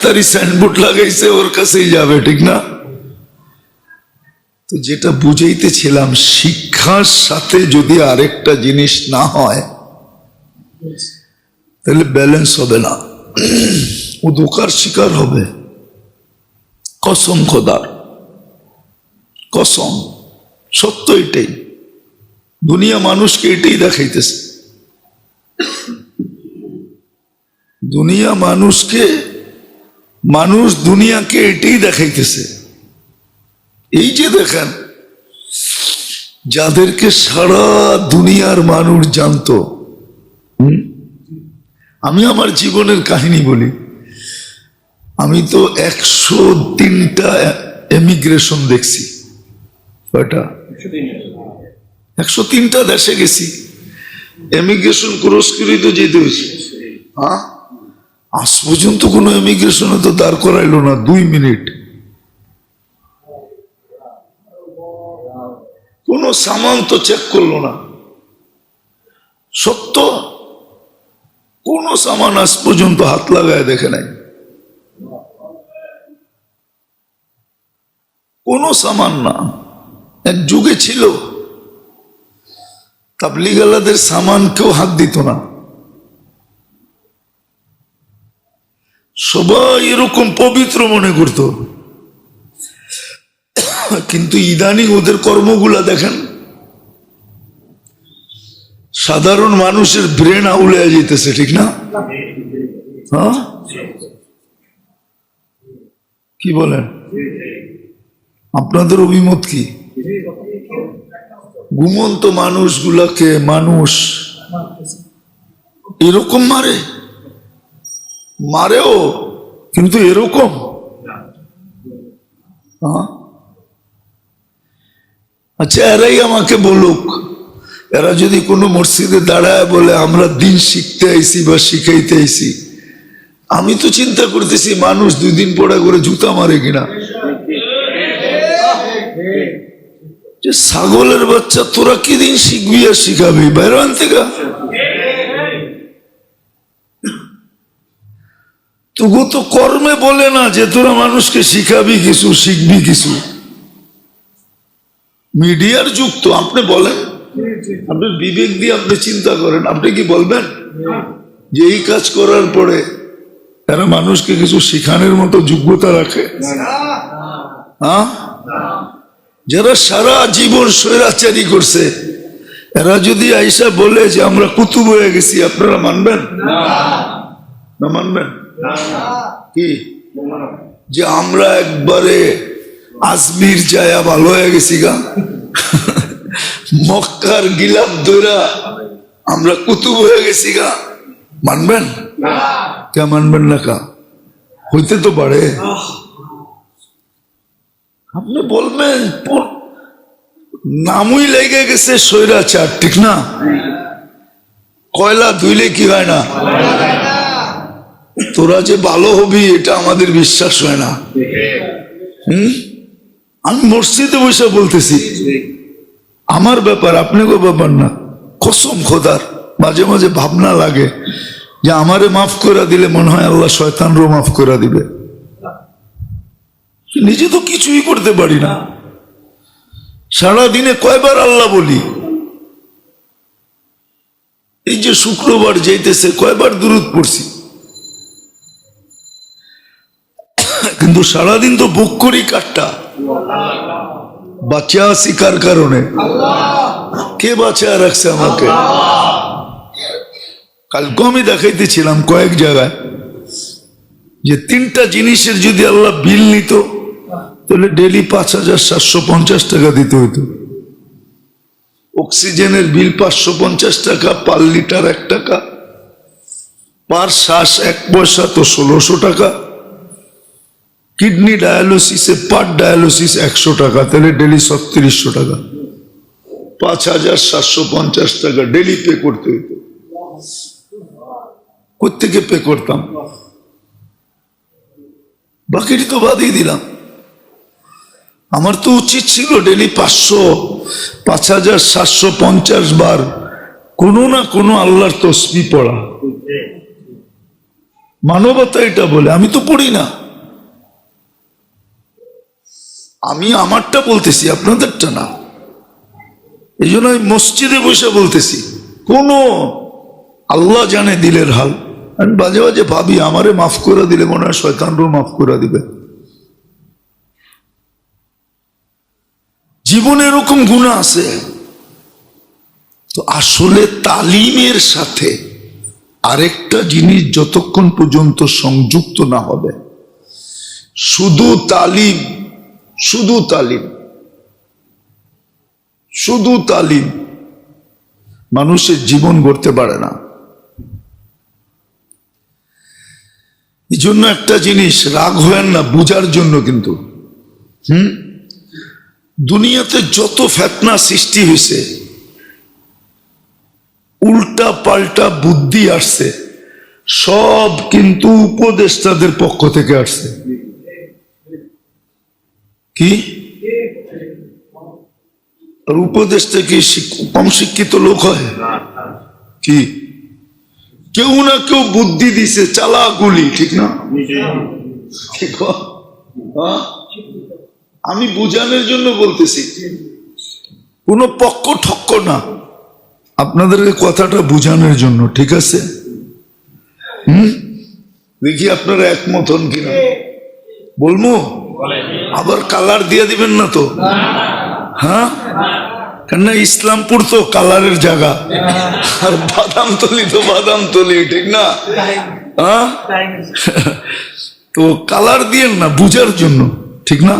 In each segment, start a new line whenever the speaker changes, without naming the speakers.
তারই সাইনবোর্ড লাগাইছে ওর কাছেই যাবে, ঠিক না? তো যেটা বুঝাইতেছিলাম, শিক্ষার সাথে যদি আরেকটা জিনিস না হয় তাহলে ব্যালেন্স হবে না, ও ধোঁকার শিকার হবে। কসম খোদার, কসম, সত্য এটাই। দুনিয়া মানুষকে এটাই দেখাইতেছে, দুনিয়া মানুষকে, মানুষ দুনিয়াকে এটাই দেখাইতেছে। এই যে দেখেন, যাদেরকে সারা দুনিয়ার মানুষ জানতো, আমি আমার জীবনের কাহিনী বলি, আমি তো 103টা এমিগ্রেশন দেখছি। কয়টা? 103টা দেশে গেছি, এমিগ্রেশন ক্রস করে তো যেতে হয়েছে। হ্যাঁ, আজ পর্যন্ত কোনো এমিগ্রেশনে তো দাঁড় করাইলো না 2 মিনিট, কোন সামান তো চেক করলো না। সত্য, কোন সামান আজ পর্যন্ত হাত লাগায় দেখে নাই, কোন সামান না। এক যুগে ছিল তাবলীগালাদের সামান কেউ হাত দিত না, সবাই এরকম পবিত্র মনে করত। কিন্তু ইদানিং ওদের কর্মগুলা দেখেন, সাধারণ মানুষের ব্রেন আউলে যেতেছে, ঠিক না? হ্যাঁ, কি বলেন? আপনাদের অভিমত কি? ঘুমন্ত মানুষগুলাকে মানুষ এরকম মারে, মারেও কিন্তু এরকম। আচ্ছা, এরাই আমাকে বলুক, এরা যদি কোনো মসজিদে দাঁড়ায় বলে আমরা দিন শিখতে আইছি বা শিখাইতে আইছি, আমি তো চিন্তা করতেছি মানুষ 2 দিন পরে করে জুতা মারে কিনা। যে ছাগলের বাচ্চা, তোরা কি দিন শিখবি আর শিখাবি? বাইরে আনতে গা, তবু তো কর্মে বলে না যে তোরা মানুষকে শিখাবি কিছু, শিখবি কিছু। মিডিয়ার যুগ তো, আপনি বলেন, আপনার বিবেক দিয়ে আপনি চিন্তা করেন, আপনি কি বলবেন যে এই কাজ করার পরে এরা মানুষকে কিছু শিখানোর মতো যোগ্যতা রাখে? হ্যাঁ, যারা সারা জীবন স্বৈরাচারী করছে, এরা যদি আইসা বলে যে আমরা কুতুব হয়ে গেছি, আপনারা মানবেন না? মানবেন কি যে আমরা একবারে আজমির যায়া ভালো হয়ে গেছি গা, মক্কার গিলাপ দইরা আমরা কুতুব হয়ে গেছি গা, মানবেন? কে মানবেন না? কা হইতে তো পারে। আপনি বলবেন নামই লেগে গেছে স্বৈরাচার, ঠিক না? কয়লা ধুইলে কি হয় না? তোরা যে ভালো হবি এটা আমাদের বিশ্বাস হয় না। আমি মসজিদে বসে বলতেছি, আমার ব্যাপার, আপনাকে ব্যাপার না। কসম খোদার, মাঝে মাঝে ভাবনা লাগে যে আমারে মাফ করে দিলে মনে হয় আল্লাহ শয়তানরও মাফ করে দিবে। নিজে তো কিছুই করতে পারি না, সারাদিনে কয়বার আল্লাহ বলি। এই যে শুক্রবার যাইতেছে, কয়বার দুরূদ পড়ছি, কিন্তু সারাদিন তো বুক করি কাটটা। বাঁচা আছি কার কারণে? কে বাঁচা রাখছে আমাকে? কালকে আমি দেখাইতেছিলাম কয়েক জায়গায় যে 3টা জিনিসের যদি আল্লাহ বিল নিত তাহলে ডেলি 5,750 টাকা দিতে হইতো। অক্সিজেনের বিল 550 টাকা, পার লিটার 1 টাকা, পার শ্বাস 1 পয়সা তো 1600 টাকা, কিডনি ডায়ালিসিসে পার ডায়ালিসিস 100 টাকা, তাহলে ডেলি 3600 টাকা, 5,750 টাকা ডেলি পে করতে হইতো। কোত্থেকে পে করতাম? বাকিটি তো বাদই দিলাম। আমার তো উচিত ছিল ডেলি 5,750 বার কোনো না কোনো আল্লাহর তসবিহ পড়া। মানবতা এটা বলে। আমি তো পড়ি না, আমি আমারটা বলতেছি, আপনাদেরটা না। এই জন্য আমি মসজিদে বসে বলতেছি, কোন আল্লাহ জানে দিলের হাল। আমি বাজে বাজে ভাবি আমারে মাফ করে দিলে মনে হয় শয়তানরও মাফ করে দিবে। জীবনে এরকম গুনাহ আছে। তো আসলে তালিমের সাথে আরেকটা জিনিস যতক্ষণ পর্যন্ত সংযুক্ত না হবে, শুধু তালিম, শুধু তালিম, শুধু তালিম মানুষের জীবন গড়তে পারে না। এই জন্য একটা জিনিস, রাগ হয়েন না, বুঝার জন্য। কিন্তু দুনিয়াতে যত ফিতনা সৃষ্টি হয়েছে, উল্টা পাল্টা বুদ্ধি আসছে, সব কিন্তু উপদেষ্টাদের পক্ষ থেকে আসছে। কি আর উপদেষ্টা কি কম শিক্ষিত লোক হয়? কি কেউ না কেউ বুদ্ধি দিছে, চালাগুলি, ঠিক না? আমি বুঝানোর জন্য বলতেছি, কোন পক্ষ ঠক্ক না, আপনাদেরকে কথাটা বুঝানোর জন্য, ঠিক আছে? দেখি আপনারা একমত হন কিনা। বলবো আবার কালার দিয়ে দিবেন না তো? হ্যাঁ, কেননা ইসলামপুর তো কালারের জায়গা, আর বাদামতলি তো বাদামতলি, ঠিক না? হ্যাঁ, তো কালার দিয়েন না, বুঝার জন্য, ঠিক না?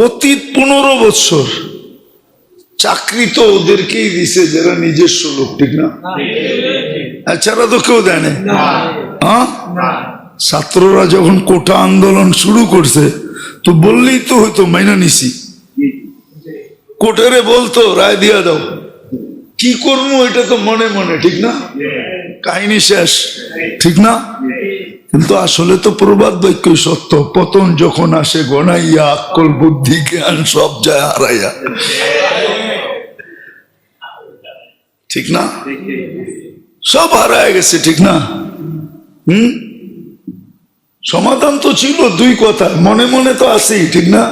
অতীত 15 বছর চাকরি তো ওদেরকেই দিছে যারা নিজস্ব লোক, ঠিক না? এছাড়া তো কেউ দেয় না। হ্যাঁ, ছাত্ররা যখন কোটা আন্দোলন শুরু করছে তো বললেই তো হয়তো, মাইনা নিছি। কোর্টারে বলতো রায় দিয়া দাও, কি করবো এটা তো মনে মনে, ঠিক না? কাহিনী শেষ, ঠিক না? কিন্তু আসলে তো প্রবাদ বাক্যই সত্য, পতন যখন আসে গনাইয়া, আক্কল বুদ্ধি জ্ঞান সব যায় হারাইয়া, ঠিক না? সব হারায় গেছে, ঠিক না? সমাধান তো ছিল দুই কথা, মনে মনে তো আছেই, ঠিক না?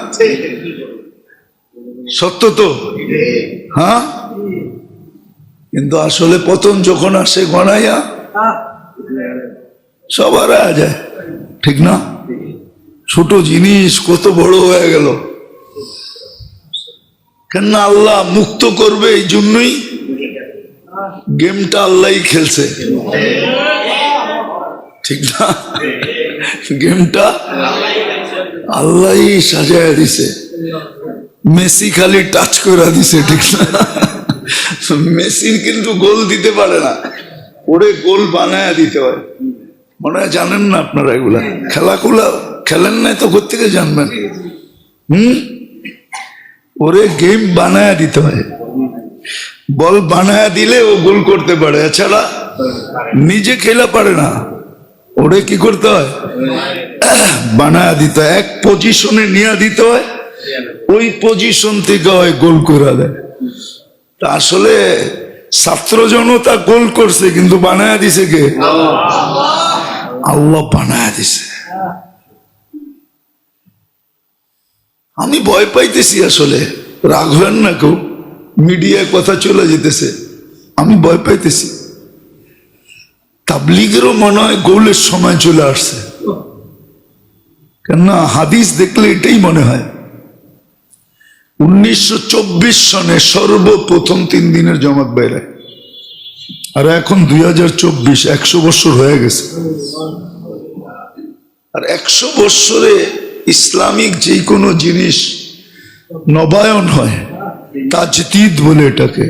সত্য তো, হ্যাঁ। কিন্তু আসলে পতন যখন আসে গনাইয়া, সব হারায় যায়, ঠিক না? ছোট জিনিস কত বড় হয়ে গেল। কেন আল্লাহ মুক্ত করবে, এই জন্যই গেমটা আল্লাহই খেলছে, ঠিক না? গেমটা আল্লাহই সাজায় দিছে। মেসি খালি টাচ করে দিছে, ঠিক না? মেসি কিন্তু গোল দিতে পারে না, ওরে গোল বানায় দিতে হয়। মনে হয় জানেন না আপনারা এগুলা, খেলাগুলা খেলেন নাই তো কোত্থেকে জানবেন? ওরে গেম বানায় দিতে হয়, বল বানায় দিলে ও গোল করতে পারে, এছাড়া নিজে খেলা পারে না। ওরে কি করতে হয়? বানায় দিতে হয়, এক পজিশনে নিয়ে দিতে হয়, ওই পজিশন থেকে হয় গোল করে দেয়। তা আসলে ছাত্র জনতা গোল করছে, কিন্তু বানায় দিছে কে? আল্লাহ বানায় দিছে। আমি ভয় পাইতেছি, আসলে রাগ হবেন না কেউ, মিডিয়ায় কথা চলে যেতেছে, আমি ভয় পাইতেছি। তাবলীগেরও মনে হয় গোলের সময় চলে আসছে, কেননা হাদিস দেখলে এটাই মনে হয়। 1924 সনে সর্বপ্রথম 3 দিনের জমাত বাইরে, আর এখন 2024, 100 বছর হয়ে গেছে। আর 100 বছরে ইসলামিক যে কোনো জিনিস নবায়ন হয়, তাজদীদ বলে এটাকে,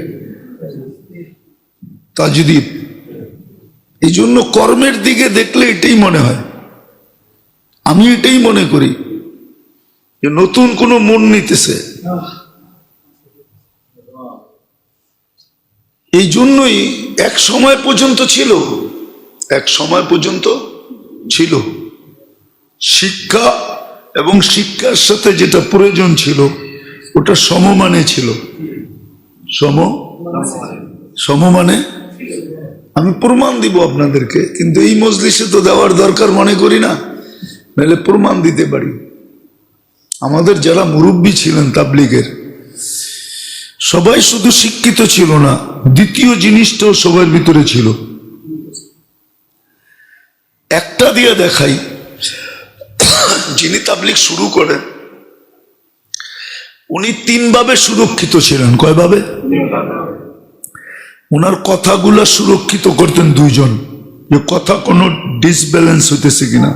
তাজদীদ। এই জন্য কর্মের দিকে দেখলে এটাই মনে হয়, আমি এটাই মনে করি যে নতুন কোনো মন নিতেছে। এই জন্যই এক সময় পর্যন্ত ছিল, এক সময় পর্যন্ত ছিল শিক্ষা, এবং শিক্ষার সাথে যেটা প্রয়োজন ছিল ওটা সমমানে ছিল, সমমানে। আমি প্রমাণ দিব আপনাদেরকে, কিন্তু এই মজলিসে তো দেওয়ার দরকার মনে করি না, নাহলে প্রমাণ দিতে পারি। আমাদের যারা মুরব্বী ছিলেন তাবলীগের, সবাই শুধু শিক্ষিত ছিল না, দ্বিতীয় জিনিসটাও সবার ভিতরে ছিল। একটা দিয়ে দেখাই, যিনি তাবলীগ শুরু করেন উনি 3 ভাবে সুরক্ষিত ছিলেন। কয় ভাবে? ওনার কথাগুলা সুরক্ষিত করতেন 2 জন, যে কথা কোনো ডিসব্যালেন্স হইতেছে কিনা।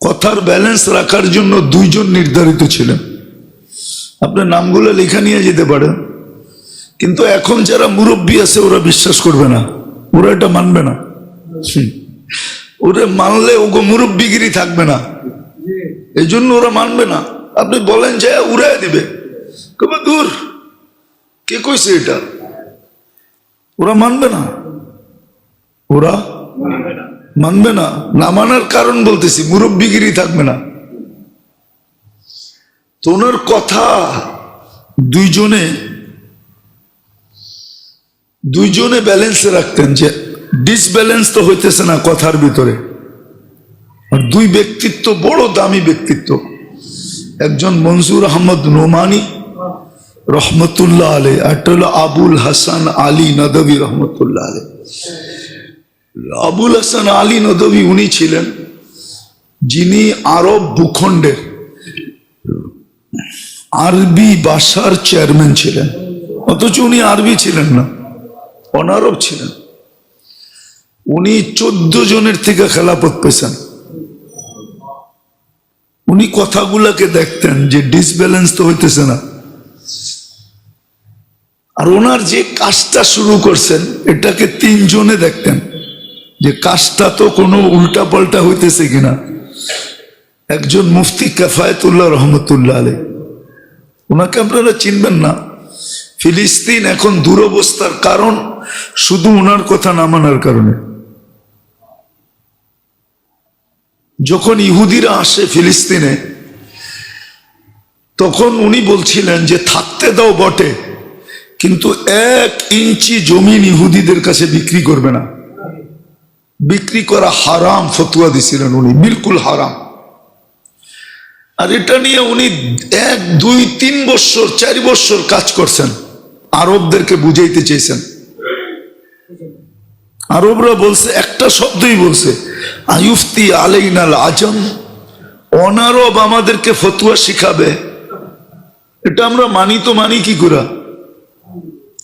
কথার ব্যালেন্স রাখার জন্য 2 জন নির্ধারিত ছিলেন। আপনার নামগুলো লেখা নিয়ে যেতে পারেন, কিন্তু এখন যারা মুরব্বী আছে ওরা বিশ্বাস করবে না, ওরা এটা মানবে না। ওরা মানলে ওগো মুরব্বীগিরি থাকবে না, এই জন্য ওরা মানবে না। আপনি বলেন যে উড়াই দিবে, কবে দূর, কে কইছে এটা? ওরা মানবে না, ওরা মানবে না। না মানার কারণ বলতেছি, মুরব্বীগিরি থাকবে না। তো ওনার কথা 2 জনে ব্যালেন্সে রাখতেন, যে ডিসব্যালেন্স তো হইতেছে না কথার ভিতরে। আর 2 ব্যক্তিত্ব, বড় দামি ব্যক্তিত্ব, একজন মনজুর আহমদ নোমানি রহমতুল্লাহ আলাই, একটা হলো আবুল হাসান আলী নদভী রহমতুল্লাহ আলাই। আবুল হাসান আলী নদভী উনি ছিলেন যিনি আরব ভূখণ্ডের আরবি ভাষার চেয়ারম্যান ছিলেন, অথচ উনি আরবি ছিলেন না, অনারব ছিলেন। উনি 14 জনের থেকে খেলাফত পেয়েছেন। উনি কথাগুলাকে দেখতেন যে ডিসব্যালেন্স তো হইতেছে না, আর ওনার যে কাজটা শুরু করছেন এটাকে 3 জনে দেখতেন যে কাজটা তো কোনো উল্টা পাল্টা হইতেছে কিনা। একজন মুফতি কিফায়াতুল্লাহ রহমতুল্লাহ আলাইহি, ওনাকে আপনারা চিনবেন না। ফিলিস্তিন এখন দুরবস্থার কারণ শুধু ওনার কথা না মানার কারণে। যখন ইহুদিরা আসে ফিলিস্তিনে, তখন উনি বলছিলেন যে থাকতে দাও বটে, কিন্তু 1 ইঞ্চি জমিন ইহুদিদের কাছে বিক্রি করবে না, বিক্রি করা হারাম ফতোয়া দিছিলেন উনি, বিলকুল হারাম। আর এটা নিয়ে উনি 1, 2, 3 বছর 4 বছর কাজ করছেন, আরবদেরকে বুঝাইতে চেয়েছেন। আরবরা বলছে, একটা শব্দই বলছে, আয়ুফতি আলাইনাল আজম, অনারব আমাদেরকে ফতোয়া শিখাবে। এটা আমরা মানি তো মানি কি করে,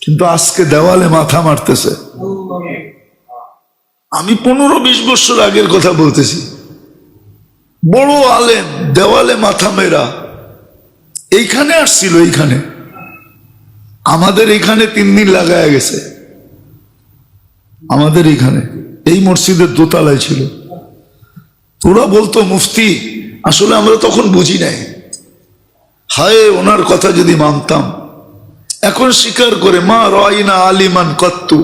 কিন্তু আজকে দেওয়ালে মাথা মারতেছে। আমি 15-20 বছর আগের কথা বলতেছি। বড় আলেম দেওয়ালে মাথা মেরা এইখানে আসছিল, এইখানে আমাদের এখানে 3 দিন লাগায়া গেছে। আমাদের এখানে এই মসজিদের দোতলায় ছিল। তোরা বলতো মুফতি, আসলে আমরা তখন বুঝি নাই, হায় ওনার কথা যদি মানতাম। এখন স্বীকার করে, মা রাইনা আলিমান কত্তু,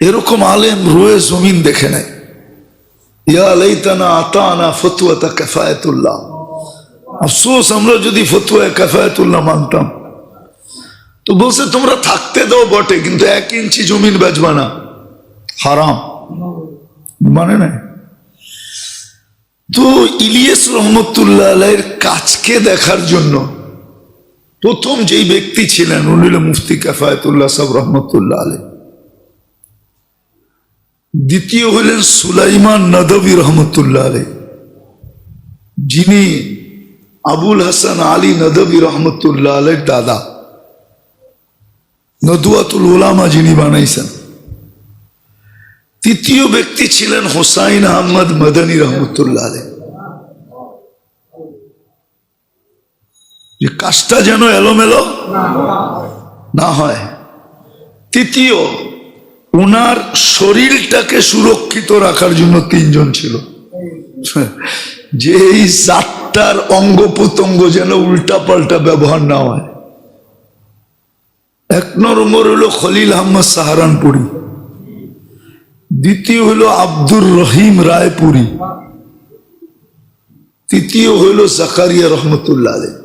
এরকম আলেম রয়ে জমিন দেখে নাই। ইয়া লাইতানা আতানা ফতওয়াতা কিফায়াতুল্লাহ, আফসোস আমরা যদি ফতোয়া কিফায়াতুল্লাহ মানতাম। তো বলছে তোমরা থাকতে দাও বটে, কিন্তু 1 ইঞ্চি জমিন বেচবা না, হারাম। মানে না। তো ইলিয়াস রহমতুল্লাহ আলাইহির কাজকে দেখার জন্য প্রথম যেই ব্যক্তি ছিলেন উনি হলেন মুফতি কিফায়াতুল্লাহ সাহেব রহমতুল্লাহ আলাইহি। দ্বিতীয় হলেন সুলাইমান নদভী রহমতুল্লাহ আলাইহি, যিনি আবুল হাসান আলী নদভী রহমতুল্লাহ আলাইহির দাদা, নদওয়াতুল উলামা যিনি বানাইছেন। তৃতীয় ব্যক্তি ছিলেন হোসাইন আহমদ মদনী রহমতুল্লাহ আলাইহি। যে কাজটা যেন এলোমেলো না হয়। তৃতীয়, ওনার শরীরটাকে সুরক্ষিত রাখার জন্য 3 জন ছিল, যে এই 4টার অঙ্গ প্রত্যঙ্গ যেন উল্টা পাল্টা ব্যবহার না হয়। 1 নম্বর হলো খলিল আহমদ সাহারানপুরি, দ্বিতীয় হলো আব্দুর রহিম রায়পুরি, তৃতীয় হলো জাকারিয়া রহমতুল্লাহ আলাইহি।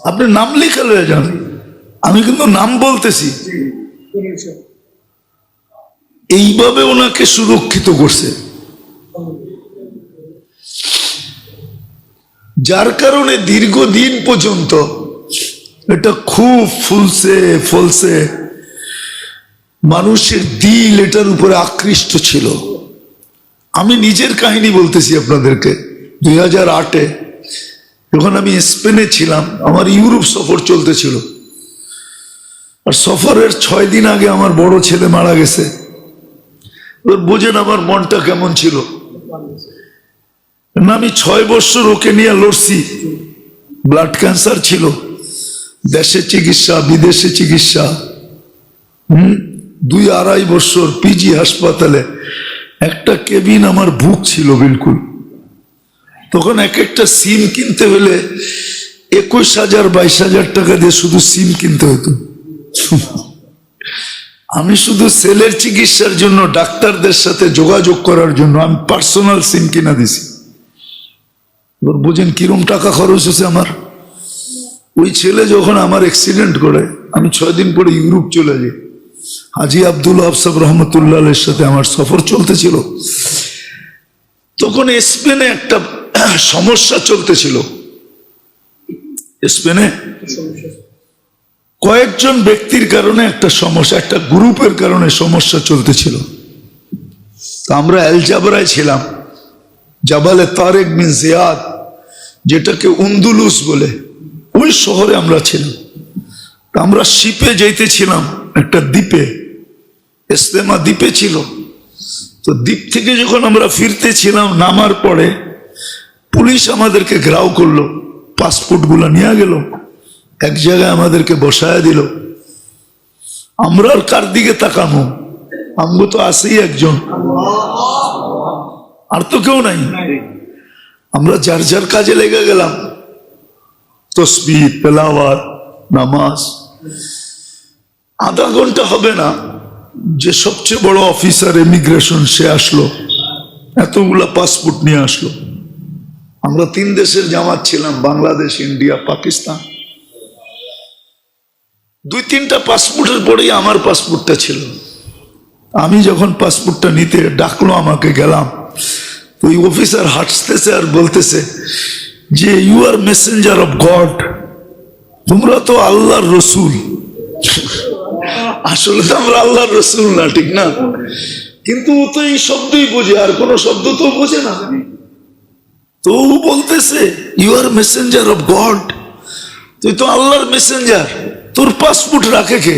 আপনি নাম লিখে লয়ে যান, আমি কিন্তু নাম বলতেছি, এইভাবে ওনাকে সুরক্ষিত করছে, যার কারণে দীর্ঘদিন পর্যন্ত এটা খুব ফুলছে ফলছে, মানুষের দিল এটার উপরে আকৃষ্ট ছিল। আমি নিজের কাহিনী বলতেছি আপনাদেরকে। 2008-এ যখন আমি স্পেনে ছিলাম, আমার ইউরোপ সফর চলতেছিল, আর সফরের 6 দিন আগে আমার বড় ছেলে মারা গেছে। বোঝেন আমার মনটা কেমন ছিল না। আমি 6 বছর ওকে নিয়ে লড়ছি, ব্লাড ক্যান্সার ছিল, দেশে চিকিৎসা বিদেশে চিকিৎসা, 2-2.5 বছর পিজি হাসপাতালে, একটা কেবিন আমার বুক ছিল বিলকুল। তখন এক একটা সিম কিনতে হলে 21,000-22,000 টাকা দিয়ে শুধু সিম কিনতে হতো। আমি শুধু সেলের চিকিৎসার জন্য ডাক্তারদের সাথে যোগাযোগ করার জন্য আমি পার্সোনাল সিম কিনা দিছি। বুঝেন কিরম টাকা খরচ হয়েছে আমার। ওই ছেলে যখন আমার অ্যাক্সিডেন্ট করে, আমি 6 দিন পরে ইউরোপ চলে যাই। হাজি আব্দুল ওয়াহাব সাহেব রহমতুল্লাহ আলাইহির সাথে আমার সফর চলতেছিল। তখন স্পেনে একটা সমস্যা চলতেছিল। স্পেনে কয়েকজন ব্যক্তির কারণে একটা সমস্যা, একটা গ্রুপের কারণে সমস্যা চলতেছিল। আমরা এল জাবরায় ছিলাম, জাবালে তারেক বিন জিয়াদ, যেটাকে উন্দুলুস বলে, ওই শহরে আমরা ছিলাম। আমরা শিপে যাইতেছিলাম একটা দ্বীপে, ইস্তেমা দ্বীপে ছিল। তো দ্বীপ থেকে যখন আমরা ফিরতেছিলাম, নামার পরে পুলিশ আমাদেরকে ঘেরাও করলো, পাসপোর্ট গুলা নিয়ে গেল, এক জায়গায় আমাদেরকে বসায় দিল। আমরা আর কার দিকে তাকানো, আমগো তো আছেই একজন, আর তো কেউ নাই। আমরা যার যার কাজে লেগে গেলাম, তসবিহ, তেলাওয়াত, নামাজ। আধা ঘন্টা হবে না যে সবচেয়ে বড় অফিসার ইমিগ্রেশন সে আসলো, এতগুলা পাসপোর্ট নিয়ে আসলো। আমরা 3 দেশের জামাত ছিলাম, বাংলাদেশ, ইন্ডিয়া, পাকিস্তান। 2-3টা পাসপোর্টের পরেই আমার পাসপোর্টটা ছিল। আমি যখন পাসপোর্টটা নিতে ডাকলো আমাকে, গেলাম, তো ওই অফিসার হাসতেছে আর বলতেছে যে you are messenger of God, তোমরা তো আল্লাহর রসুল। আসলে তো আমরা আল্লাহর রসুল না, ঠিক না? কিন্তু ও তো এই শব্দই বোঝে, আর কোন শব্দ তো বোঝে না। তো ও বলতেছে you are messenger of God, তুই তো আল্লাহর মেসেঞ্জার, তোর পাসপোর্ট রাখে কে?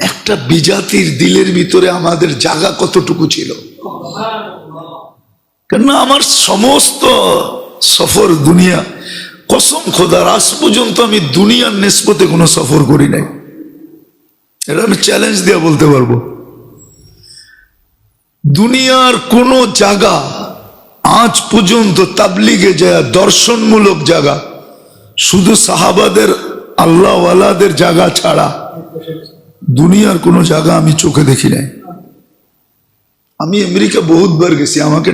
একটা বিজাতির দিলের ভিতরে আমাদের জায়গা কতটুকু ছিল। কেননা আমার সমস্ত সফর দুনিয়া, কসম খোদার, আজ পর্যন্ত আমি দুনিয়ার নিসবতে কোনো সফর করি নাই। এটা আমি চ্যালেঞ্জ দিয়ে বলতে পারবো। দুনিয়ার কোন জায়গা আজ পর্যন্ত তাবলিগে যায়, দর্শনমূলক জায়গা, শুধু সাহাবাদের আল্লাহওয়ালাদের জায়গা ছাড়া দুনিয়ার কোন জায়গা আমি চোখে দেখি নাই। আমি আমেরিকা বহুতবার গেছি, আমাকে